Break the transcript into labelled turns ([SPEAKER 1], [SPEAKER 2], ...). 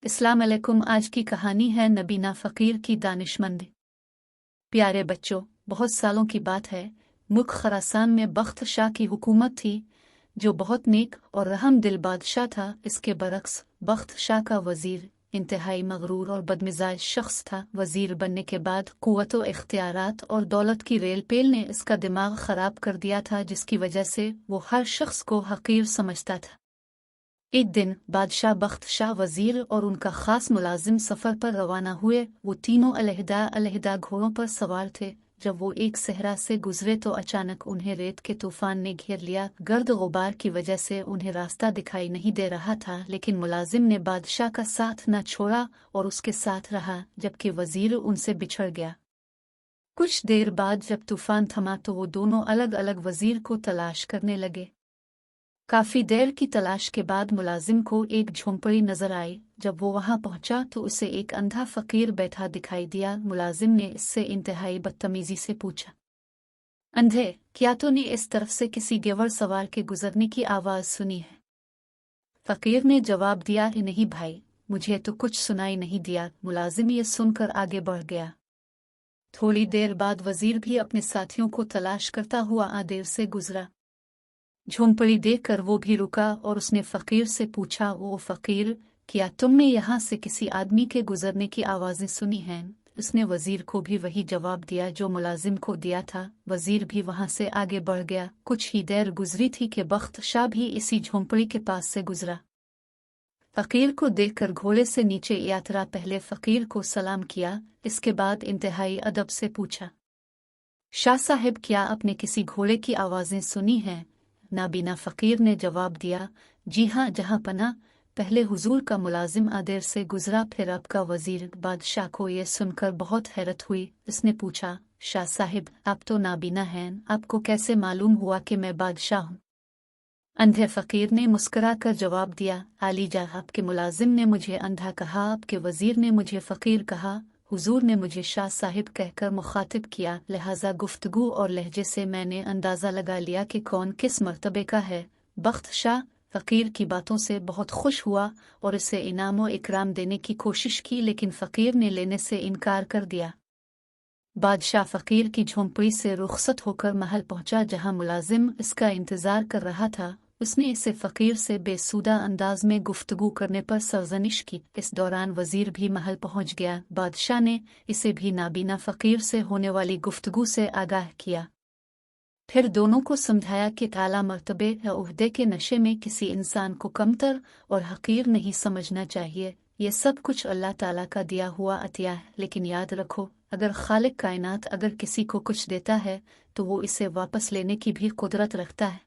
[SPEAKER 1] अस्सलाम अलैकुम। आज की कहानी है नबीना फ़कीर की दानिशमंद। प्यारे बच्चों, बहुत सालों की बात है। मुल्क खरासान में बख्त शाह की हुकूमत थी, जो बहुत नेक और रहम दिल बादशाह था। इसके बरक्स बख्त शाह का वजीर इंतहाई मगरूर और बदमिजाज शख्स था। वजीर बनने के बाद कुव्वत व इख्तियारात और दौलत की रेल पेल ने इसका दिमाग ख़राब कर दिया था, जिसकी वजह से वो हर शख्स को हकीर समझता था। एक दिन बादशाह बख्त शाह वजीर और उनका खास मुलाजिम सफ़र पर रवाना हुए। वो तीनों अलहदा अलहदा घोड़ों पर सवार थे। जब वो एक सहरा से गुजरे तो अचानक उन्हें रेत के तूफान ने घेर लिया। गर्द गुबार की वजह से उन्हें रास्ता दिखाई नहीं दे रहा था, लेकिन मुलाजिम ने बादशाह का साथ न छोड़ा और उसके साथ रहा, जबकि वजीर उनसे बिछड़ गया। कुछ देर बाद जब तूफान थमा तो वो दोनों अलग अलग वजीर को तलाश करने लगे। काफी देर की तलाश के बाद मुलाजिम को एक झोंपड़ी नजर आई। जब वो वहां पहुंचा तो उसे एक अंधा फकीर बैठा दिखाई दिया। मुलाजिम ने इससे इंतहाई बदतमीजी से पूछा, अंधे, क्या तूने इस तरफ से किसी गेवर सवार के गुजरने की आवाज सुनी है? फकीर ने जवाब दिया, नहीं भाई, मुझे तो कुछ सुनाई नहीं दिया। मुलाजिम ये सुनकर आगे बढ़ गया। थोड़ी देर बाद वजीर भी अपने साथियों को तलाश करता हुआ आदेर से गुजरा। झोंपड़ी देखकर वो भी रुका और उसने फकीर से पूछा, वो फकीर, क्या तुमने यहाँ से किसी आदमी के गुजरने की आवाजें सुनी हैं? उसने वजीर को भी वही जवाब दिया जो मुलाजिम को दिया था। वजीर भी वहां से आगे बढ़ गया। कुछ ही देर गुजरी थी कि बख्त शाह भी इसी झोंपड़ी के पास से गुजरा। फकीर को देखकर घोड़े से नीचे यात्रा पहले फकीर को सलाम किया, इसके बाद इंतहाई अदब से पूछा, शाह साहिब, क्या आपने किसी घोड़े की आवाजें सुनी हैं? नाबीना फकीर ने जवाब दिया, जी हाँ जहाँ पना। पहले हुजूर का मुलाजिम आदेर से गुजरा, फिर आपका वजीर। बादशाह को यह सुनकर बहुत हैरत हुई। उसने पूछा, शाह साहिब, आप तो नाबीना हैं, आपको कैसे मालूम हुआ कि मैं बादशाह हूँ? अंधे फकीर ने मुस्कुरा कर जवाब दिया, आलीजा, आपके मुलाजिम ने मुझे अंधा कहा, आपके वजीर ने मुझे फकीर कहा, हुजूर ने मुझे शाह साहिब कहकर मुखातिब किया, लिहाजा गुफ्तगू और लहजे से मैंने अंदाज़ा लगा लिया कि कौन किस मर्तबे का है। बख्त शाह फ़कीर की बातों से बहुत खुश हुआ और इसे इनाम व इकराम देने की कोशिश की, लेकिन फ़कीर ने लेने से इनकार कर दिया। बादशाह फ़कीर की झोंपड़ी से रुखसत होकर महल पहुंचा, जहां मुलाजिम इसका इंतज़ार कर रहा था। उसने इसे फ़कीर से बेसुदा अंदाज में गुफ्तगू करने पर सरजनिश की। इस दौरान वजीर भी महल पहुंच गया। बादशाह ने इसे भी नाबीना फ़कीर से होने वाली गुफ्तगू से आगाह किया। फिर दोनों को समझाया कि ताला मर्तबे या उहदे के नशे में किसी इंसान को कमतर और हकीर नहीं समझना चाहिए। ये सब कुछ अल्लाह ताला का दिया हुआ अतिया है, लेकिन याद रखो, अगर खालिक कायनात अगर किसी को कुछ देता है तो वो इसे वापस लेने की भी कुदरत रखता है।